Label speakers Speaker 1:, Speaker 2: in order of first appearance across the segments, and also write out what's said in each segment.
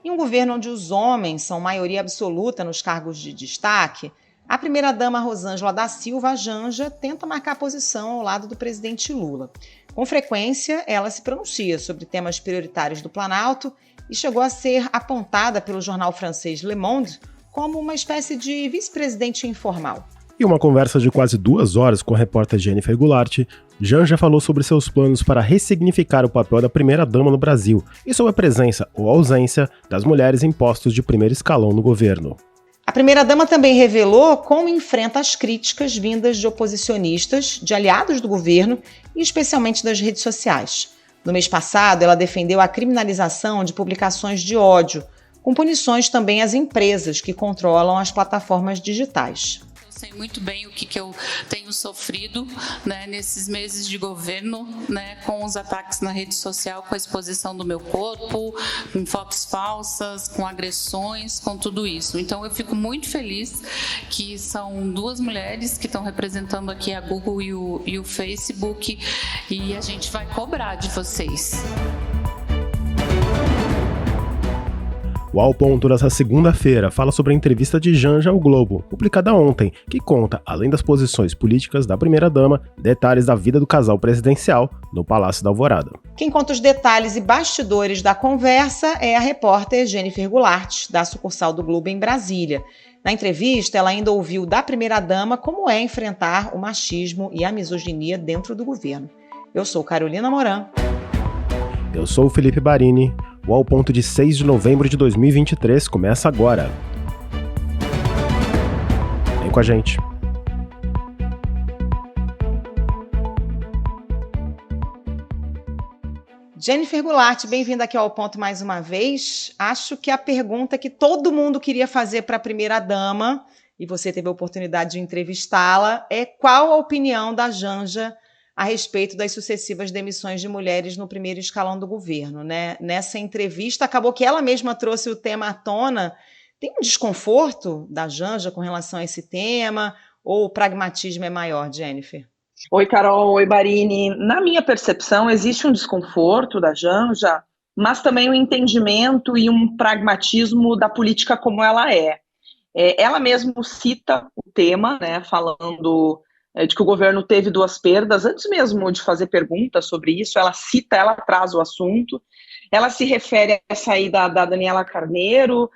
Speaker 1: Em um governo onde os homens são maioria absoluta nos cargos de destaque, a primeira-dama Rosângela da Silva Janja tenta marcar posição ao lado do presidente Lula. Com frequência, ela se pronuncia sobre temas prioritários do Planalto e chegou a ser apontada pelo jornal francês Le Monde como uma espécie de vice-presidente informal.
Speaker 2: Em uma conversa de quase 2 horas com a repórter Jennifer Goulart, Janja falou sobre seus planos para ressignificar o papel da primeira-dama no Brasil e sobre a presença ou ausência das mulheres em postos de primeiro escalão no governo.
Speaker 1: A primeira-dama também revelou como enfrenta as críticas vindas de oposicionistas, de aliados do governo e especialmente das redes sociais. No mês passado, ela defendeu a criminalização de publicações de ódio, com punições também às empresas que controlam as plataformas digitais.
Speaker 3: Sei muito bem o que eu tenho sofrido, né, nesses meses de governo, né, com os ataques na rede social, com a exposição do meu corpo, com fotos falsas, com agressões, com tudo isso. Então eu fico muito feliz que são 2 mulheres que estão representando aqui a Google e o Facebook, e a gente vai cobrar de vocês.
Speaker 2: O Ao Ponto dessa segunda-feira fala sobre a entrevista de Janja ao Globo, publicada ontem, que conta, além das posições políticas da primeira-dama, detalhes da vida do casal presidencial no Palácio da Alvorada.
Speaker 1: Quem conta os detalhes e bastidores da conversa é a repórter Jennifer Goulart, da sucursal do Globo em Brasília. Na entrevista, ela ainda ouviu da primeira-dama como é enfrentar o machismo e a misoginia dentro do governo. Eu sou Carolina Moran.
Speaker 2: Eu sou o Felipe Barini. O Ao Ponto de 6 de novembro de 2023 começa agora. Vem com a gente.
Speaker 1: Jennifer Goulart, bem-vinda aqui ao Ponto mais uma vez. Acho que a pergunta que todo mundo queria fazer para a primeira-dama, e você teve a oportunidade de entrevistá-la, é qual a opinião da Janja a respeito das sucessivas demissões de mulheres no primeiro escalão do governo, né? Nessa entrevista, acabou que ela mesma trouxe o tema à tona. Tem um desconforto da Janja com relação a esse tema, ou o pragmatismo é maior, Jennifer?
Speaker 4: Oi, Carol. Oi, Barini. Na minha percepção, existe um desconforto da Janja, mas também um entendimento e um pragmatismo da política como ela é. Ela mesma cita o tema, né, falando de que o governo teve 2 perdas, antes mesmo de fazer perguntas sobre isso, ela cita, ela traz o assunto, ela se refere à saída da Daniela Carneiro,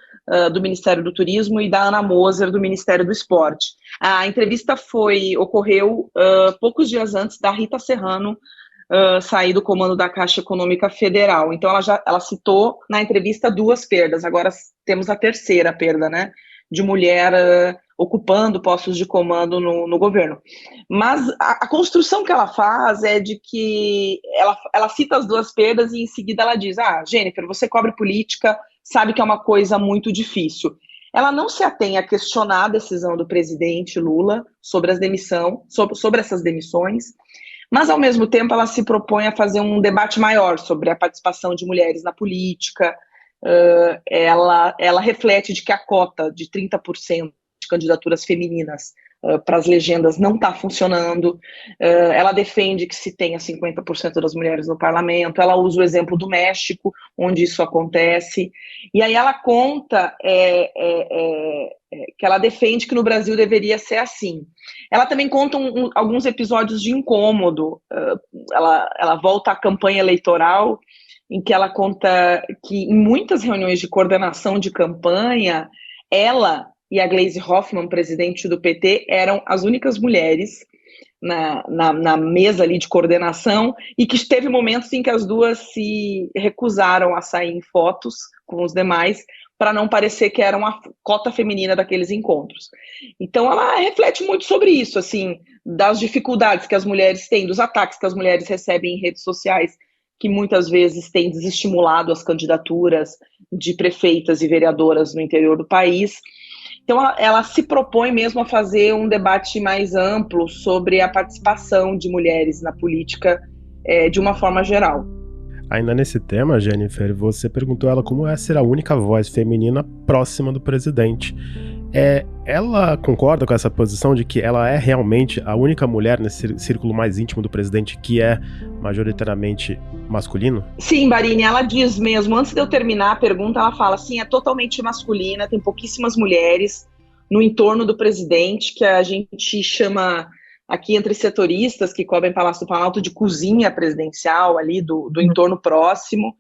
Speaker 4: do Ministério do Turismo, e da Ana Moser, do Ministério do Esporte. A entrevista ocorreu poucos dias antes da Rita Serrano sair do comando da Caixa Econômica Federal, então ela citou na entrevista 2 perdas, agora temos a 3ª perda, né, de mulher ocupando postos de comando no governo. Mas a construção que ela faz é de que ela cita as 2 perdas e em seguida ela diz: Jennifer, você cobre política, sabe que é uma coisa muito difícil. Ela não se atém a questionar a decisão do presidente Lula sobre essas demissões, mas ao mesmo tempo ela se propõe a fazer um debate maior sobre a participação de mulheres na política. Ela reflete de que a cota de 30% de candidaturas femininas para as legendas não está funcionando. Ela defende que se tenha 50% das mulheres no parlamento. Ela usa o exemplo do México, onde isso acontece, e aí ela conta que ela defende que no Brasil deveria ser assim. Ela também conta alguns episódios de incômodo. Ela volta à campanha eleitoral, em que ela conta que em muitas reuniões de coordenação de campanha, ela e a Gleisi Hoffmann, presidente do PT, eram as únicas mulheres na mesa ali de coordenação, e que teve momentos em que as 2 se recusaram a sair em fotos com os demais, para não parecer que era uma cota feminina daqueles encontros. Então ela reflete muito sobre isso, assim, das dificuldades que as mulheres têm, dos ataques que as mulheres recebem em redes sociais, que muitas vezes têm desestimulado as candidaturas de prefeitas e vereadoras no interior do país. Então ela se propõe mesmo a fazer um debate mais amplo sobre a participação de mulheres na política de uma forma geral.
Speaker 2: Ainda nesse tema, Jennifer, você perguntou a ela como é ser a única voz feminina próxima do presidente. Ela concorda com essa posição de que ela é realmente a única mulher nesse círculo mais íntimo do presidente que é majoritariamente masculino?
Speaker 4: Sim, Barini, ela diz mesmo, antes de eu terminar a pergunta, ela fala assim, é totalmente masculina, tem pouquíssimas mulheres no entorno do presidente, que a gente chama aqui entre setoristas que cobrem Palácio do Planalto de cozinha presidencial ali, do entorno próximo,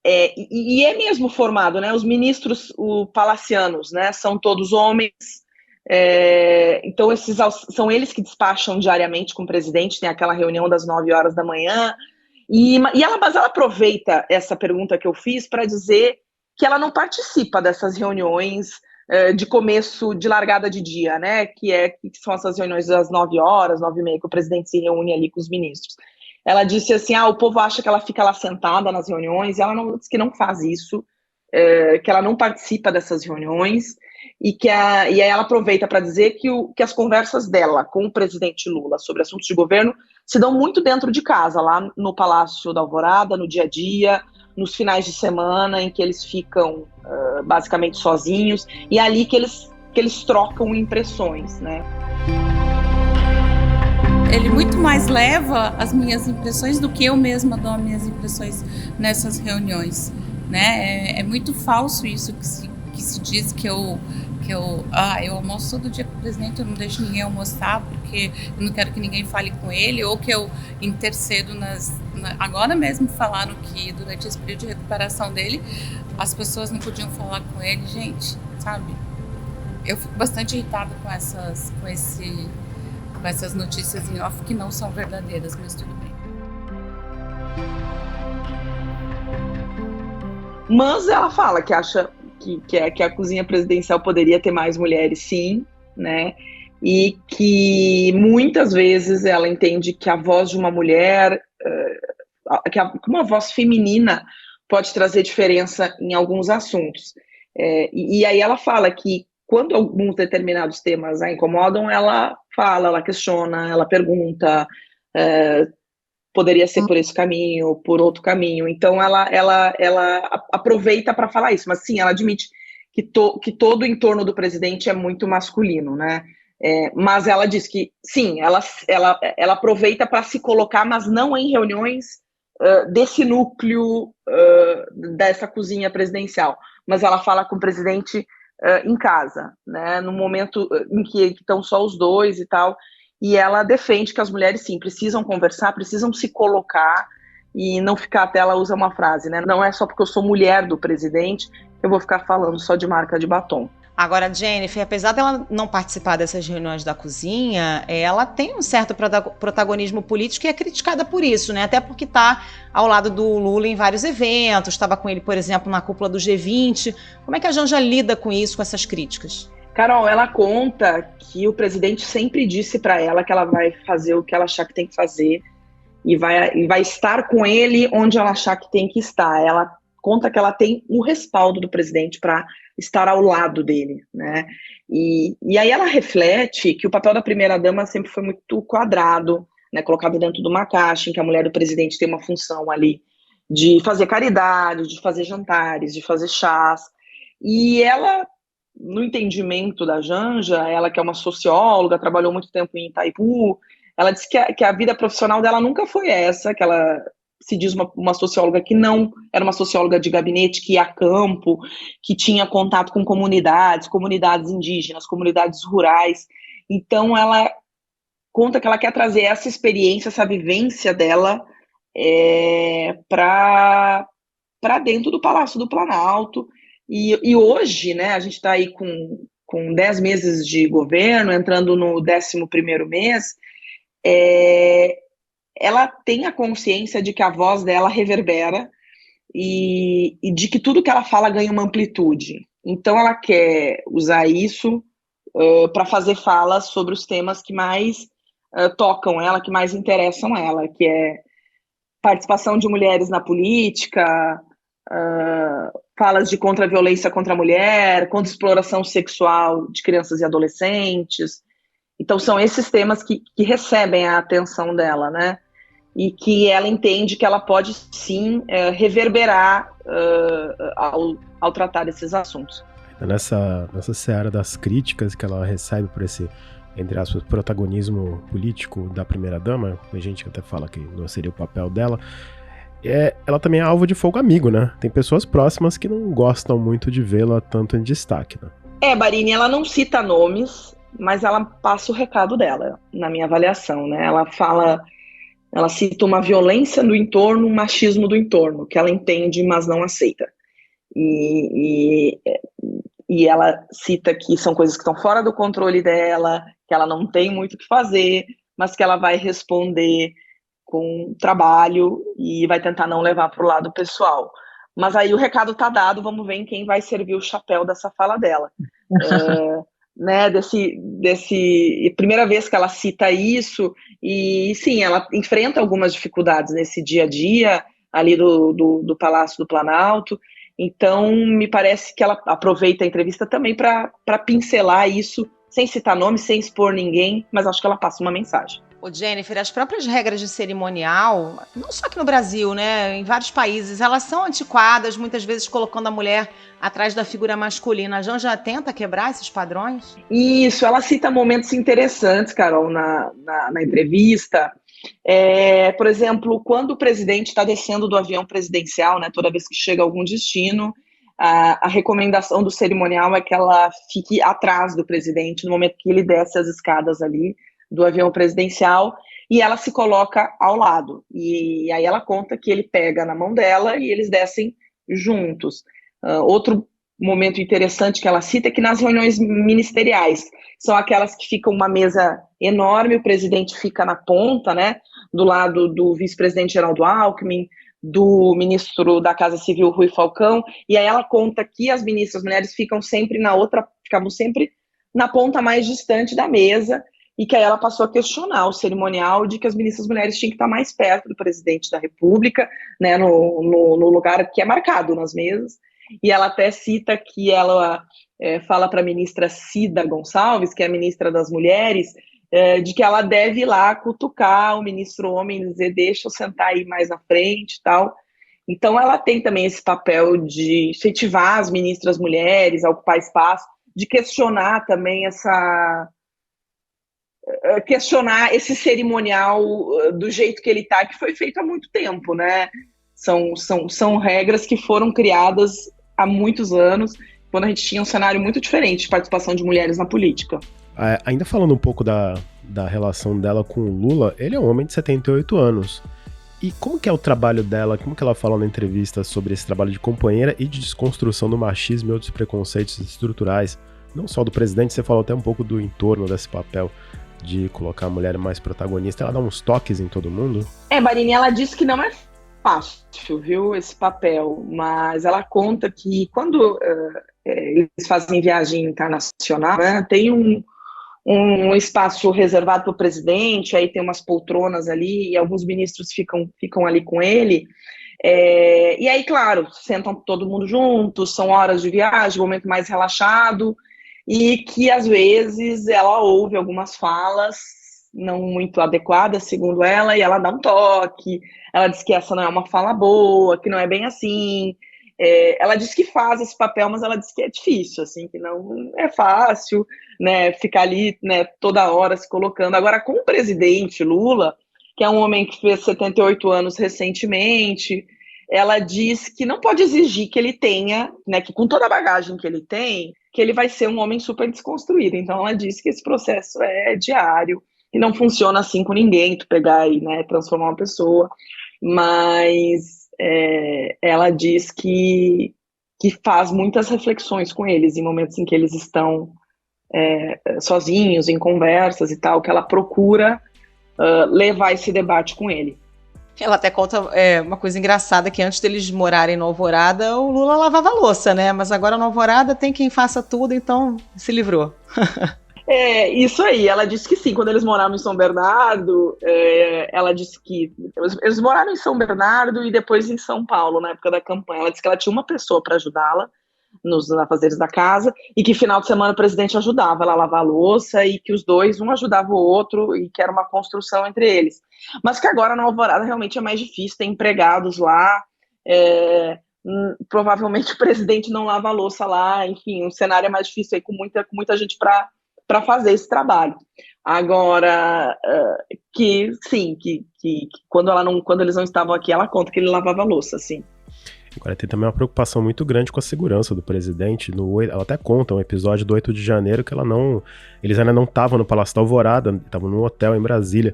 Speaker 4: e é mesmo formado, né? Os ministros palacianos, né? São todos homens. Então são eles que despacham diariamente com o presidente. Tem aquela reunião das 9 horas da manhã. Mas ela aproveita essa pergunta que eu fiz para dizer que ela não participa dessas reuniões de começo de largada de dia, né? Que são essas reuniões das 9 horas, 9h30, que o presidente se reúne ali com os ministros. Ela disse assim, o povo acha que ela fica lá sentada nas reuniões, e ela disse que não faz isso, que ela não participa dessas reuniões, e aí ela aproveita para dizer que as conversas dela com o presidente Lula sobre assuntos de governo se dão muito dentro de casa, lá no Palácio da Alvorada, no dia a dia, nos finais de semana, em que eles ficam basicamente sozinhos, e é ali que eles trocam impressões, né?
Speaker 3: Ele muito mais leva as minhas impressões do que eu mesma dou as minhas impressões nessas reuniões, né? É muito falso isso que se diz que eu almoço todo dia com o presidente, eu não deixo ninguém almoçar porque eu não quero que ninguém fale com ele, ou que eu intercedo agora mesmo falaram que durante esse período de recuperação dele, as pessoas não podiam falar com ele, gente, sabe? Eu fico bastante irritada com essas notícias em off que não são verdadeiras, mas tudo bem.
Speaker 4: Mas ela fala que acha que a cozinha presidencial poderia ter mais mulheres, sim, né? E que muitas vezes ela entende que a voz de uma mulher, que uma voz feminina pode trazer diferença em alguns assuntos. E aí ela fala que quando alguns determinados temas a incomodam, ela fala, ela questiona, ela pergunta, poderia ser por esse caminho, por outro caminho. Então ela aproveita para falar isso, mas sim, ela admite que todo o entorno do presidente é muito masculino, né? Mas ela diz que sim, ela aproveita para se colocar, mas não em reuniões desse núcleo dessa cozinha presidencial, mas ela fala com o presidente em casa, né, no momento em que estão só os dois e tal, e ela defende que as mulheres, sim, precisam conversar, precisam se colocar e não ficar, até ela usa uma frase, né, não é só porque eu sou mulher do presidente que eu vou ficar falando só de marca de batom.
Speaker 1: Agora, Jennifer, apesar dela não participar dessas reuniões da cozinha, ela tem um certo protagonismo político e é criticada por isso, né? Até porque está ao lado do Lula em vários eventos, estava com ele, por exemplo, na cúpula do G20. Como é que a Janja lida com isso, com essas críticas?
Speaker 4: Carol, ela conta que o presidente sempre disse para ela que ela vai fazer o que ela achar que tem que fazer e vai estar com ele onde ela achar que tem que estar. Ela conta que ela tem o respaldo do presidente para estar ao lado dele, né? E aí ela reflete que o papel da primeira-dama sempre foi muito quadrado, né? Colocado dentro de uma caixa, em que a mulher do presidente tem uma função ali de fazer caridade, de fazer jantares, de fazer chás. E ela, no entendimento da Janja, ela que é uma socióloga, trabalhou muito tempo em Itaipu, ela disse que a vida profissional dela nunca foi essa, que ela se diz uma socióloga que não era uma socióloga de gabinete, que ia a campo, que tinha contato com comunidades indígenas, comunidades rurais. Então ela conta que ela quer trazer essa experiência, essa vivência dela para dentro do Palácio do Planalto. E hoje, né, a gente está aí com 10 meses de governo, entrando no 11º mês, ela tem a consciência de que a voz dela reverbera e de que tudo que ela fala ganha uma amplitude. Então ela quer usar isso para fazer falas sobre os temas que mais tocam ela, que mais interessam ela, que é participação de mulheres na política, falas de contra a violência contra a mulher, contra a exploração sexual de crianças e adolescentes. Então são esses temas que recebem a atenção dela, né? E que ela entende que ela pode sim reverberar ao tratar desses assuntos.
Speaker 2: nessa seara das críticas que ela recebe por esse, entre aspas, protagonismo político da primeira-dama, tem gente que até fala que não seria o papel dela, ela também é alvo de fogo amigo, né? Tem pessoas próximas que não gostam muito de vê-la tanto em destaque, né?
Speaker 4: Barini, ela não cita nomes, mas ela passa o recado dela, na minha avaliação, né? Ela cita uma violência do entorno, um machismo do entorno, que ela entende, mas não aceita. E ela cita que são coisas que estão fora do controle dela, que ela não tem muito o que fazer, mas que ela vai responder com trabalho e vai tentar não levar para o lado pessoal. Mas aí o recado está dado, vamos ver em quem vai servir o chapéu dessa fala dela. Né, primeira vez que ela cita isso, e sim, ela enfrenta algumas dificuldades nesse dia a dia, ali do Palácio do Planalto, então me parece que ela aproveita a entrevista também para pincelar isso, sem citar nome, sem expor ninguém, mas acho que ela passa uma mensagem.
Speaker 1: Ô Jennifer, as próprias regras de cerimonial, não só aqui no Brasil, né, em vários países, elas são antiquadas, muitas vezes colocando a mulher atrás da figura masculina. A Janja tenta quebrar esses padrões?
Speaker 4: Isso, ela cita momentos interessantes, Carol, na entrevista. Por exemplo, quando o presidente está descendo do avião presidencial, né, toda vez que chega a algum destino, a recomendação do cerimonial é que ela fique atrás do presidente no momento que ele desce as escadas ali do avião presidencial, e ela se coloca ao lado. E aí ela conta que ele pega na mão dela e eles descem juntos. Outro momento interessante que ela cita é que nas reuniões ministeriais, são aquelas que ficam uma mesa enorme, o presidente fica na ponta, né, do lado do vice-presidente Geraldo Alckmin, do ministro da Casa Civil, Rui Falcão, e aí ela conta que as ministras mulheres ficavam sempre na ponta mais distante da mesa, e que aí ela passou a questionar o cerimonial de que as ministras mulheres tinham que estar mais perto do presidente da República, né, no lugar que é marcado nas mesas, e ela até cita que ela fala para a ministra Cida Gonçalves, que é a ministra das Mulheres, de que ela deve ir lá cutucar o ministro homem, dizer, deixa eu sentar aí mais na frente e tal. Então ela tem também esse papel de incentivar as ministras mulheres a ocupar espaço, de questionar também questionar esse cerimonial do jeito que ele está, que foi feito há muito tempo, né? São regras que foram criadas há muitos anos, quando a gente tinha um cenário muito diferente de participação de mulheres na política.
Speaker 2: Ainda falando um pouco da relação dela com o Lula, ele é um homem de 78 anos. E como que é o trabalho dela, como que ela fala na entrevista sobre esse trabalho de companheira e de desconstrução do machismo e outros preconceitos estruturais? Não só do presidente, você falou até um pouco do entorno desse papel de colocar a mulher mais protagonista. Ela dá uns toques em todo mundo?
Speaker 4: Barini, ela disse que não é fácil, viu, esse papel, mas ela conta que quando eles fazem viagem internacional, né, tem um espaço reservado para o presidente, aí tem umas poltronas ali, e alguns ministros ficam ali com ele, e aí, claro, sentam todo mundo junto, são horas de viagem, momento mais relaxado, e que às vezes ela ouve algumas falas não muito adequadas, segundo ela, e ela dá um toque, ela diz que essa não é uma fala boa, que não é bem assim, ela diz que faz esse papel, mas ela diz que é difícil, assim, que não é fácil, né, ficar ali, né, toda hora se colocando. Agora, com o presidente Lula, que é um homem que fez 78 anos recentemente, ela diz que não pode exigir que ele tenha, né, que com toda a bagagem que ele tem, que ele vai ser um homem super desconstruído. Então ela diz que esse processo é diário, que não funciona assim com ninguém, tu pegar e, né, transformar uma pessoa, mas ela diz que faz muitas reflexões com eles em momentos em que eles estão sozinhos, em conversas e tal, que ela procura levar esse debate com ele.
Speaker 1: Ela até conta uma coisa engraçada, que antes deles morarem no Alvorada, o Lula lavava a louça, né? Mas agora no Alvorada tem quem faça tudo, então se livrou.
Speaker 4: Isso aí, ela disse que sim, quando eles moravam em São Bernardo, ela disse que eles moraram em São Bernardo e depois em São Paulo, na época da campanha. Ela disse que ela tinha uma pessoa para ajudá-la nos afazeres da casa, e que final de semana o presidente ajudava ela a lavar a louça, e que os dois, um ajudava o outro, e que era uma construção entre eles. Mas que agora na Alvorada realmente é mais difícil, tem empregados lá, provavelmente o presidente não lava a louça lá, enfim, o cenário é mais difícil aí com muita gente para fazer esse trabalho. Agora, que quando eles não estavam aqui, ela conta que ele lavava a louça, sim.
Speaker 2: Agora tem também uma preocupação muito grande com a segurança do presidente. Ela até conta um episódio do 8 de janeiro que eles ainda não estavam no Palácio da Alvorada, estavam num hotel em Brasília.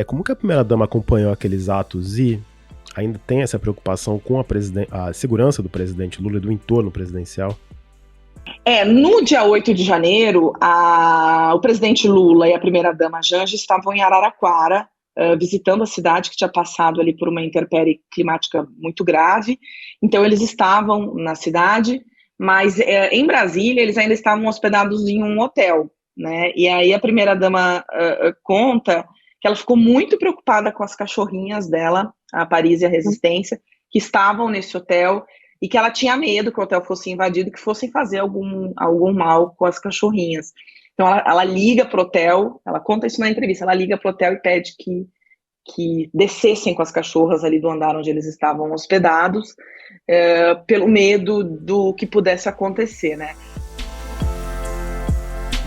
Speaker 2: Como que a primeira-dama acompanhou aqueles atos e ainda tem essa preocupação com a segurança do presidente Lula e do entorno presidencial?
Speaker 4: No dia 8 de janeiro, o presidente Lula e a primeira-dama Janja estavam em Araraquara, visitando a cidade que tinha passado ali por uma intempérie climática muito grave. Então eles estavam na cidade, mas em Brasília eles ainda estavam hospedados em um hotel, né? E aí a primeira-dama conta que ela ficou muito preocupada com as cachorrinhas dela, a Paris e a Resistência, que estavam nesse hotel, e que ela tinha medo que o hotel fosse invadido, que fossem fazer algum mal com as cachorrinhas. Então ela liga para o hotel, ela conta isso na entrevista, ela liga para o hotel e pede que descessem com as cachorras ali do andar onde eles estavam hospedados, pelo medo do que pudesse acontecer, né?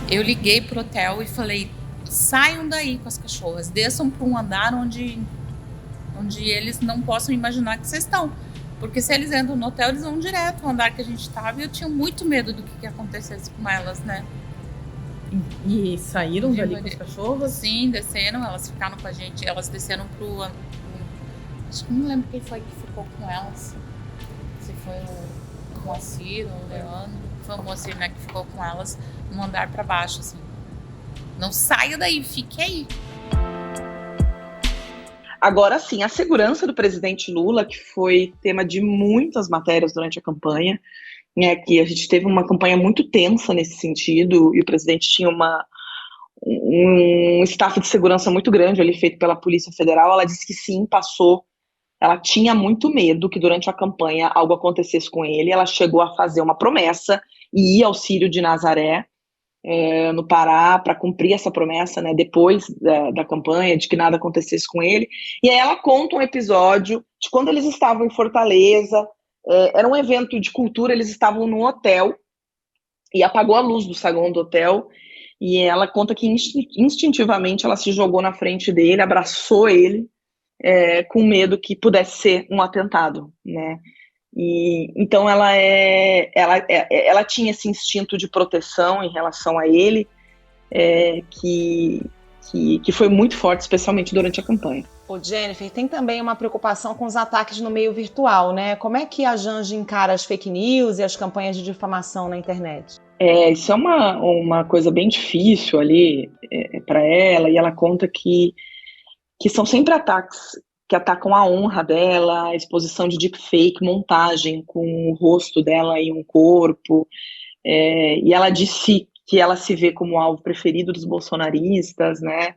Speaker 3: Eu liguei pro hotel e falei, saiam daí com as cachorras, desçam para um andar onde eles não possam imaginar que vocês estão. Porque se eles entram no hotel, eles vão direto ao andar que a gente estava, e eu tinha muito medo do que acontecesse com elas, né?
Speaker 1: E saíram dali com os cachorros?
Speaker 3: Sim, desceram, elas ficaram com a gente, elas desceram acho que não lembro quem foi que ficou com elas. Se foi o Moacir ou o Leandro. Foi o Moacir, né, que ficou com elas no andar para baixo, assim. Não saia daí, fique aí.
Speaker 4: Agora sim, a segurança do presidente Lula, que foi tema de muitas matérias durante a campanha, né, que a gente teve uma campanha muito tensa nesse sentido, e o presidente tinha um staff de segurança muito grande ali, feito pela Polícia Federal. Ela disse que sim, passou. Ela tinha muito medo que durante a campanha algo acontecesse com ele. Ela chegou a fazer uma promessa e ir ao Círio de Nazaré, no Pará, para cumprir essa promessa, né, depois da campanha, de que nada acontecesse com ele. E aí ela conta um episódio de quando eles estavam em Fortaleza. Era um evento de cultura, eles estavam num hotel e apagou a luz do saguão do hotel, e ela conta que instintivamente ela se jogou na frente dele, abraçou ele, com medo que pudesse ser um atentado, né? E então ela tinha esse instinto de proteção em relação a ele, que foi muito forte, especialmente durante a campanha.
Speaker 1: Jennifer, tem também uma preocupação com os ataques no meio virtual, né? Como é que a Janja encara as fake news e as campanhas de difamação na internet?
Speaker 4: Isso é uma coisa bem difícil ali para ela, e ela conta que são sempre ataques que atacam a honra dela, a exposição de deepfake, montagem com o rosto dela e um corpo, e ela disse que ela se vê como alvo preferido dos bolsonaristas, né?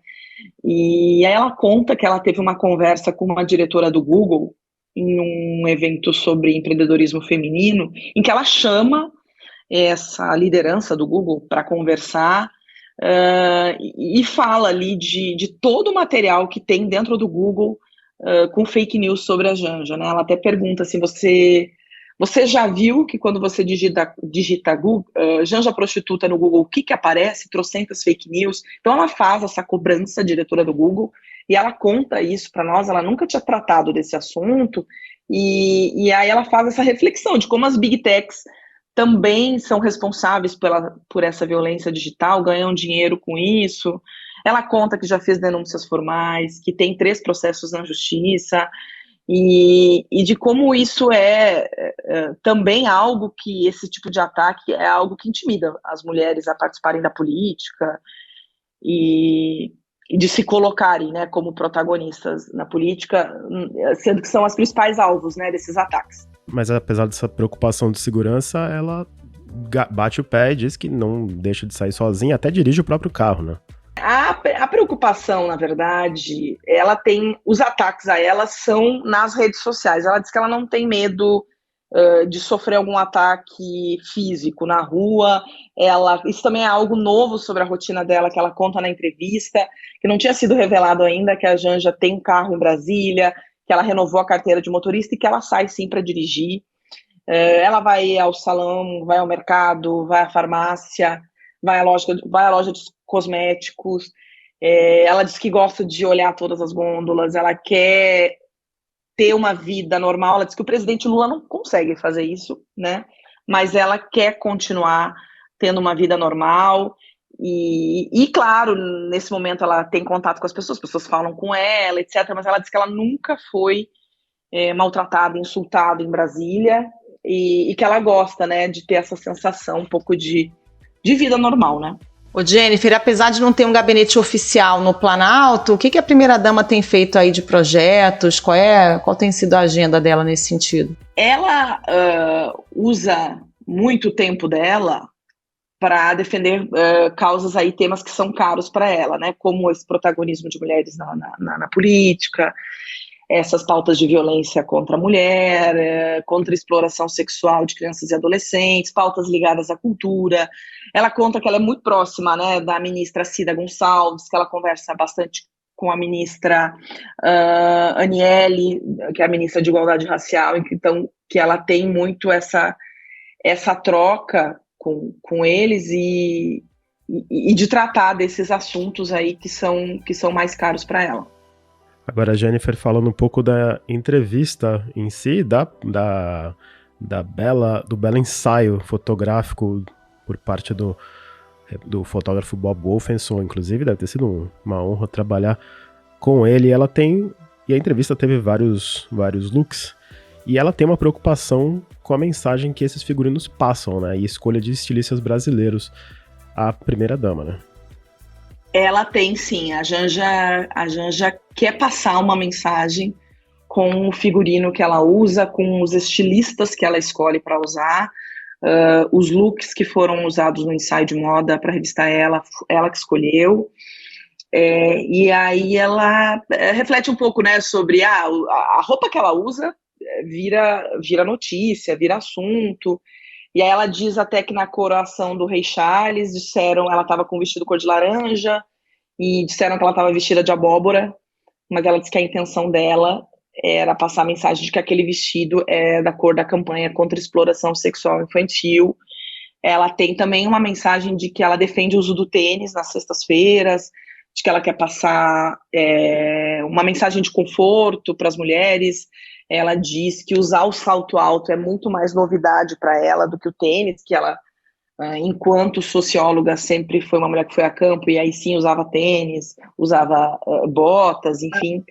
Speaker 4: E aí ela conta que ela teve uma conversa com uma diretora do Google em um evento sobre empreendedorismo feminino, em que ela chama essa liderança do Google para conversar, e fala ali de todo o material que tem dentro do Google com fake news sobre a Janja, né? Ela até pergunta assim, você já viu que quando você digita Google, Janja prostituta no Google, o que aparece? Trocentas fake news. Então ela faz essa cobrança, a diretora do Google, e ela conta isso para nós. Ela nunca tinha tratado desse assunto, e aí ela faz essa reflexão de como as big techs também são responsáveis por essa violência digital, ganham dinheiro com isso. Ela conta que já fez denúncias formais, que tem 3 processos na justiça, e de como isso também algo que, esse tipo de ataque é algo que intimida as mulheres a participarem da política e de se colocarem, né, como protagonistas na política, sendo que são as principais alvos, né, desses ataques.
Speaker 2: Mas apesar dessa preocupação de segurança, ela bate o pé e diz que não deixa de sair sozinha, até dirige o próprio carro, né?
Speaker 4: A preocupação, na verdade, os ataques a ela são nas redes sociais. Ela diz que ela não tem medo de sofrer algum ataque físico na rua. Isso também é algo novo sobre a rotina dela, que ela conta na entrevista, que não tinha sido revelado ainda, que a Janja tem um carro em Brasília, que ela renovou a carteira de motorista e que ela sai sim para dirigir. Ela vai ao salão, vai ao mercado, vai à farmácia, vai à loja de cosméticos. Ela diz que gosta de olhar todas as gôndolas, ela quer ter uma vida normal. Ela diz que o presidente Lula não consegue fazer isso, né? Mas ela quer continuar tendo uma vida normal. E claro, nesse momento ela tem contato com as pessoas falam com ela, etc. Mas ela diz que ela nunca foi maltratada, insultada em Brasília, e que ela gosta, né, de ter essa sensação um pouco de vida normal, né?
Speaker 1: Ô Jennifer, apesar de não ter um gabinete oficial no Planalto, o que a primeira-dama tem feito aí de projetos? Qual tem sido a agenda dela nesse sentido?
Speaker 4: Ela usa muito tempo dela para defender causas aí, temas que são caros para ela, né? Como esse protagonismo de mulheres na política, essas pautas de violência contra a mulher, contra a exploração sexual de crianças e adolescentes, pautas ligadas à cultura. Ela conta que ela é muito próxima, né, da ministra Cida Gonçalves, que ela conversa bastante com a ministra Aniele, que é a ministra de Igualdade Racial, então que ela tem muito essa troca com eles e de tratar desses assuntos aí que são mais caros para ela.
Speaker 2: Agora, Jennifer, falando um pouco da entrevista em si, do belo ensaio fotográfico por parte do fotógrafo Bob Wolfenson, inclusive, deve ter sido uma honra trabalhar com ele. E a entrevista teve vários looks, e ela tem uma preocupação com a mensagem que esses figurinos passam, né? E escolha de estilistas brasileiros, a primeira-dama, né?
Speaker 4: Ela tem, sim. A Janja quer passar uma mensagem com o figurino que ela usa, com os estilistas que ela escolhe para usar, os looks que foram usados no ensaio de moda para a revista ela que escolheu. E aí ela reflete um pouco, né, sobre a roupa que ela usa vira notícia, vira assunto. E aí ela diz até que na coroação do rei Charles, ela estava com um vestido cor de laranja, e disseram que ela estava vestida de abóbora, mas ela disse que a intenção dela era passar a mensagem de que aquele vestido é da cor da campanha contra a exploração sexual infantil. Ela tem também uma mensagem de que ela defende o uso do tênis nas sextas-feiras, de que ela quer passar uma mensagem de conforto para as mulheres. Ela diz que usar o salto alto é muito mais novidade para ela do que o tênis, que ela, enquanto socióloga, sempre foi uma mulher que foi a campo e aí sim usava tênis, usava botas, enfim,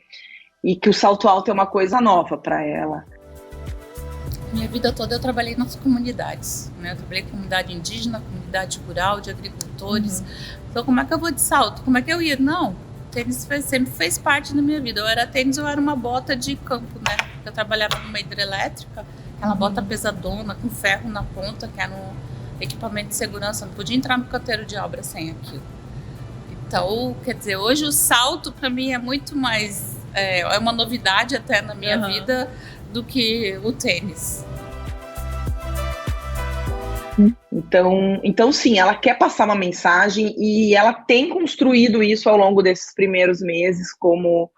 Speaker 4: e que o salto alto é uma coisa nova para ela.
Speaker 3: Minha vida toda eu trabalhei nas comunidades, né? Eu trabalhei em comunidade indígena, comunidade rural, de agricultores. Então, como é que eu vou de salto? Como é que eu ia? Não, tênis sempre fez parte da minha vida. Ou era tênis ou era uma bota de campo, né? Eu trabalhava numa hidrelétrica, aquela bota pesadona, com ferro na ponta, que era um equipamento de segurança. Não podia entrar no canteiro de obra sem aquilo. Então, quer dizer, hoje o salto para mim é muito mais... É uma novidade até na minha vida do que o tênis.
Speaker 4: Então, sim, ela quer passar uma mensagem e ela tem construído isso ao longo desses primeiros meses como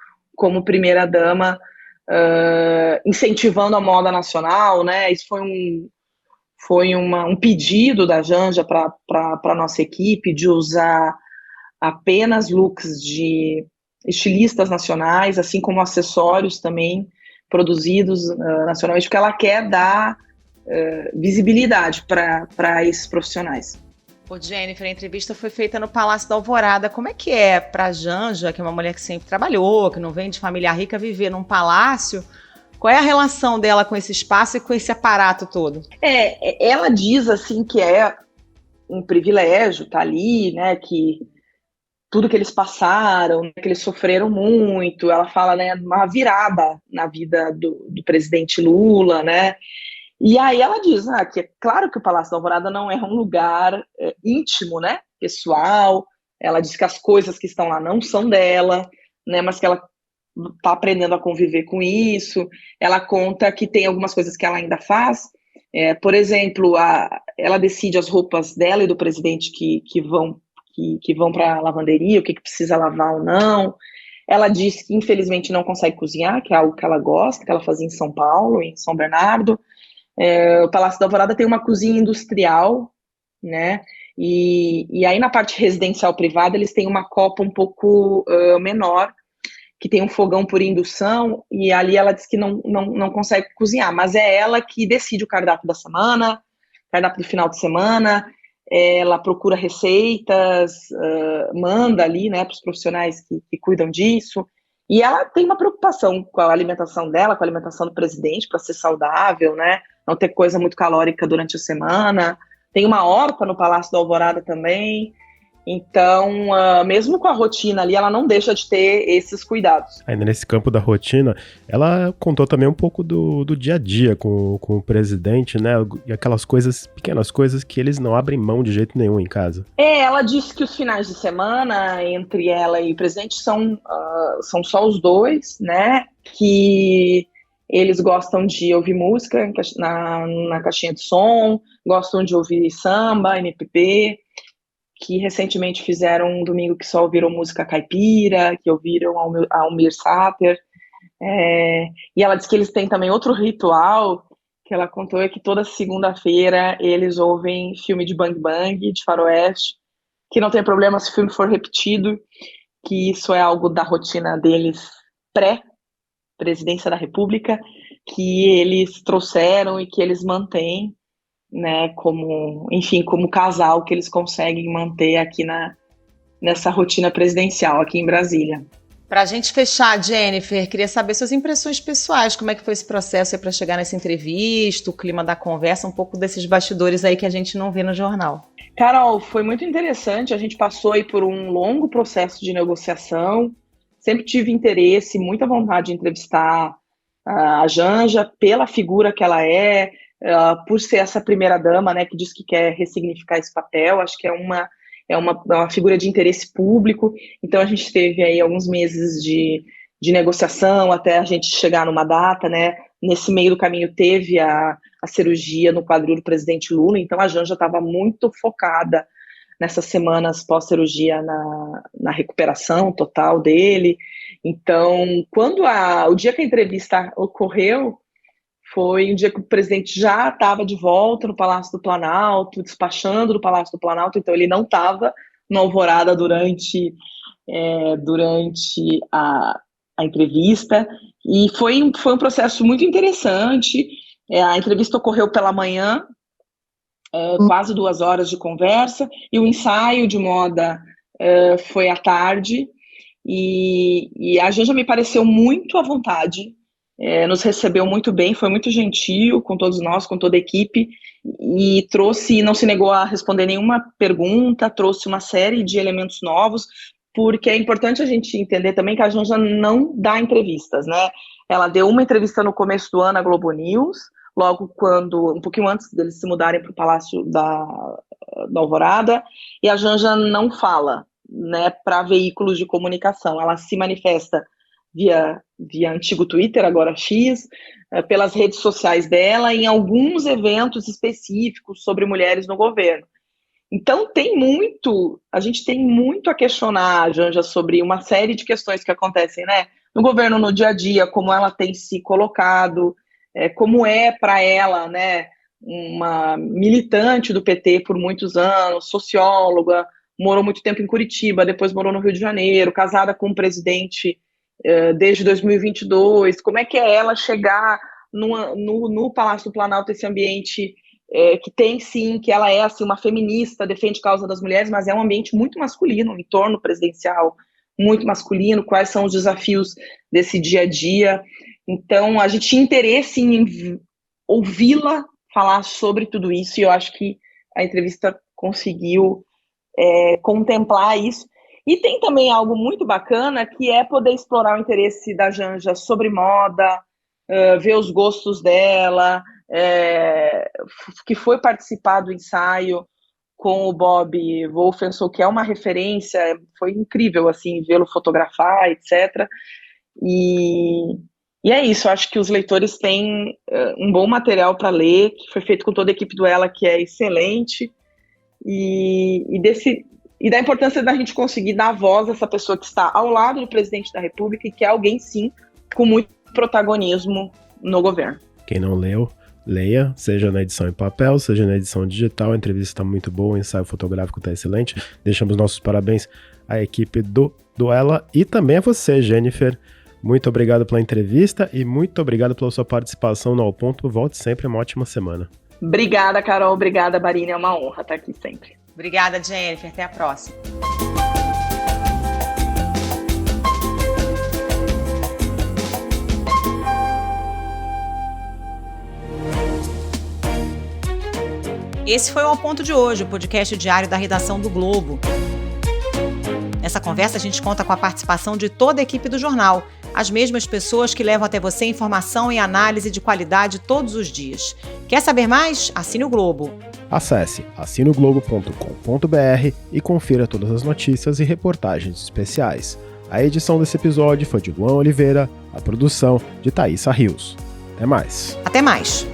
Speaker 4: primeira-dama, incentivando a moda nacional, né? Isso foi um pedido da Janja para a nossa equipe de usar apenas looks de estilistas nacionais, assim como acessórios também produzidos nacionalmente, porque ela quer dar visibilidade para esses profissionais.
Speaker 1: Ô Jennifer, a entrevista foi feita no Palácio da Alvorada. Como é que é para a Janja, que é uma mulher que sempre trabalhou, que não vem de família rica, viver num palácio? Qual é a relação dela com esse espaço e com esse aparato todo?
Speaker 4: Ela diz assim que é um privilégio estar ali, né, que tudo que eles passaram, que eles sofreram muito. Ela fala, né, uma virada na vida do presidente Lula, né? E aí ela diz que é claro que o Palácio da Alvorada não é um lugar íntimo, né, pessoal. Ela diz que as coisas que estão lá não são dela, né, mas que ela está aprendendo a conviver com isso. Ela conta que tem algumas coisas que ela ainda faz. Por exemplo, ela decide as roupas dela e do presidente que vão para a lavanderia, o que precisa lavar ou não. Ela diz que infelizmente não consegue cozinhar, que é algo que ela gosta, que ela fazia em São Paulo, em São Bernardo. O Palácio da Alvorada tem uma cozinha industrial, né? E aí na parte residencial privada eles têm uma copa um pouco menor, que tem um fogão por indução, e ali ela diz que não consegue cozinhar, mas é ela que decide o cardápio da semana, cardápio do final de semana, ela procura receitas, manda ali, né, para os profissionais que cuidam disso, e ela tem uma preocupação com a alimentação dela, com a alimentação do presidente, para ser saudável, né, não ter coisa muito calórica durante a semana. Tem uma horta no Palácio da Alvorada também. Então, mesmo com a rotina ali, ela não deixa de ter esses cuidados.
Speaker 2: Ainda nesse campo da rotina, ela contou também um pouco do dia a dia com o presidente, né? E aquelas coisas, pequenas coisas que eles não abrem mão de jeito nenhum em casa.
Speaker 4: Ela disse que os finais de semana entre ela e o presidente são só os dois, né? Que eles gostam de ouvir música na caixinha de som, gostam de ouvir samba, MPB, que recentemente fizeram um domingo que só ouviram música caipira, que ouviram Almir Sater, e ela disse que eles têm também outro ritual, que ela contou, é que toda segunda-feira eles ouvem filme de bang bang, de faroeste, que não tem problema se o filme for repetido, que isso é algo da rotina deles pré-presidência da República, que eles trouxeram e que eles mantêm, né, como casal que eles conseguem manter aqui nessa rotina presidencial aqui em Brasília.
Speaker 1: Para a gente fechar, Jennifer, queria saber suas impressões pessoais, como é que foi esse processo para chegar nessa entrevista, o clima da conversa, um pouco desses bastidores aí que a gente não vê no jornal.
Speaker 4: Carol, foi muito interessante, a gente passou aí por um longo processo de negociação, sempre tive interesse, muita vontade de entrevistar a Janja pela figura que ela é, por ser essa primeira-dama, né, que diz que quer ressignificar esse papel. Acho que é uma figura de interesse público, então a gente teve aí alguns meses de negociação até a gente chegar numa data, né, nesse meio do caminho teve a cirurgia no quadril do presidente Lula, então a Janja estava muito focada nessas semanas pós-cirurgia na recuperação total dele. Então, o dia que a entrevista ocorreu, foi um dia que o presidente já estava de volta no Palácio do Planalto, despachando do Palácio do Planalto, então ele não estava no Alvorada durante a entrevista, e foi um processo muito interessante. A entrevista ocorreu pela manhã, quase 2 horas de conversa, e o ensaio de moda foi à tarde, e a Janja me pareceu muito à vontade, nos recebeu muito bem, foi muito gentil com todos nós, com toda a equipe, e não se negou a responder nenhuma pergunta, trouxe uma série de elementos novos, porque é importante a gente entender também que a Janja não dá entrevistas, né? Ela deu uma entrevista no começo do ano à Globo News, logo um pouquinho antes deles se mudarem para o Palácio da Alvorada, e a Janja não fala, né, para veículos de comunicação, ela se manifesta via antigo Twitter, agora X, pelas redes sociais dela, em alguns eventos específicos sobre mulheres no governo. Então a gente tem muito a questionar, Janja, sobre uma série de questões que acontecem, né, no governo, no dia a dia, como ela tem se colocado, como é para ela, né, uma militante do PT por muitos anos, socióloga, morou muito tempo em Curitiba, depois morou no Rio de Janeiro, casada com um presidente desde 2022, como é que é ela chegar no Palácio do Planalto, esse ambiente que tem sim, que ela é assim, uma feminista, defende a causa das mulheres, mas é um ambiente muito masculino, um entorno presidencial muito masculino, quais são os desafios desse dia a dia. Então a gente tinha interesse em ouvi-la falar sobre tudo isso, e eu acho que a entrevista conseguiu contemplar isso. E tem também algo muito bacana, que é poder explorar o interesse da Janja sobre moda, ver os gostos dela, que foi participar do ensaio com o Bob Wolfensohn, que é uma referência, foi incrível assim, vê-lo fotografar, etc. E é isso, acho que os leitores têm um bom material para ler, que foi feito com toda a equipe do Ela, que é excelente, e da importância da gente conseguir dar voz a essa pessoa que está ao lado do presidente da República e que é alguém, sim, com muito protagonismo no governo.
Speaker 2: Quem não leu, leia, seja na edição em papel, seja na edição digital. A entrevista está muito boa, o ensaio fotográfico está excelente. Deixamos nossos parabéns à equipe do Duela e também a você, Jennifer. Muito obrigado pela entrevista e muito obrigado pela sua participação no Ao Ponto. Volte sempre, uma ótima semana.
Speaker 4: Obrigada, Carol. Obrigada, Barini. É uma honra estar aqui sempre.
Speaker 1: Obrigada, Jennifer. Até a próxima. Esse foi o Ao Ponto de hoje, o podcast diário da redação do Globo. Nessa conversa, a gente conta com a participação de toda a equipe do jornal, as mesmas pessoas que levam até você informação e análise de qualidade todos os dias. Quer saber mais? Assine o Globo.
Speaker 2: Acesse assinoglobo.com.br e confira todas as notícias e reportagens especiais. A edição desse episódio foi de Luan Oliveira, a produção de Thaisa Rios. Até mais.
Speaker 1: Até mais.